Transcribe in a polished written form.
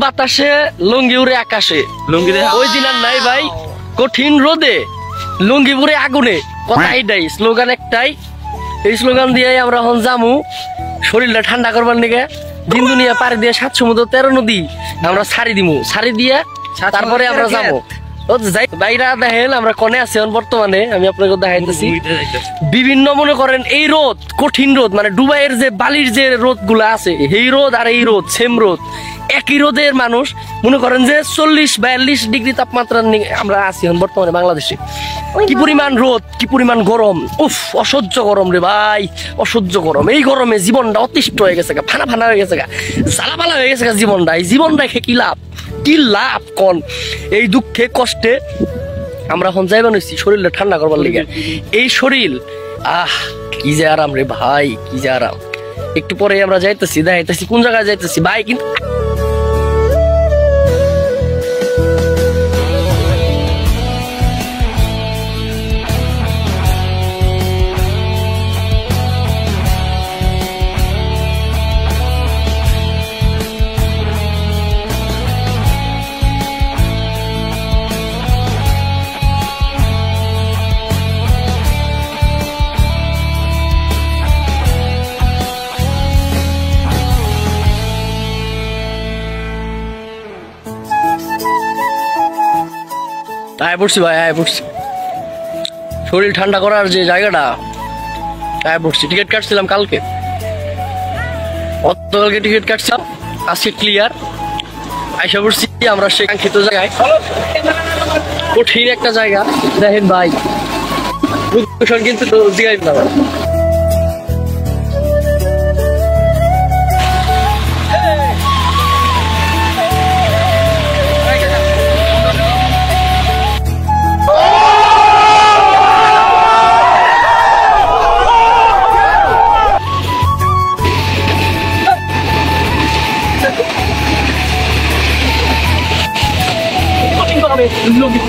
বাতাসে লুঙ্গি উড়ে আকাশে ওই দিন আর নাই ভাই কঠিন রোদে লুঙ্গি উড়ে আগুনে কথা এইটাই স্লোগান একটাই এই স্লোগান দিয়ে আমরা হন জামু শরীরটা ঠান্ডা করবার নিকে দিন দুনিয়া পাড়ি দিয়ে 7 সমুদ্র 13 নদী আমরা ছাড়ি দিমু ছাড়ি দিয়ে তারপরে আমরা যাবো বাইরা দেখেন আমরা কোনে আছি বর্তমানে আমি আপনাকে দেখাইতেছি বিভিন্ন মনে করেন এই রোদ কঠিন রোদ মানে দুবাইয়ের যে বালির যে রোদ গুলা আছে এই রোদ আর এই রোদ সেম রোদ একই রোদের মানুষ মনে করেন যে 40-42 ডিগ্রি তাপমাত্রা আমরা আছি বর্তমানে বাংলাদেশে কি পরিমাণ রোদ কি পরিমাণ গরম উফ অসহ্য গরম রে ভাই অসহ্য গরম এই গরমে জীবনটা অতিষ্ঠ হয়ে গেছে ফানা ফানা হয়ে গেছে জ্বালাপালা হয়ে গেছে জীবনটা এই জীবনটা কি লাভ কোন এই দুঃখে কষ্টে আমরা এখন যাইবা নইছি শরীরটা ঠান্ডা করবার লিগে এই শরীর কি যে আরাম রে ভাই কি যে আরাম একটু পরে আমরা যাইতেছি দেখাইতেছি কোন জায়গায় যাইতেছি ভাই কিন্তু আয় পড়ছি ভাই আয় পড়ছি শরীর ঠান্ডা করার যে জায়গাটা আয় পড়ছি টিকিট কাটছিলাম কালকে গতকালকে টিকিট কাটছিলাম আজকে ক্লিয়ার আইসা পড়ছি আমরা সেই কাঙ্ক্ষিত জায়গায় কঠিন একটা জায়গা দেখেন ভাই কিন্তু জিগাই না Lo que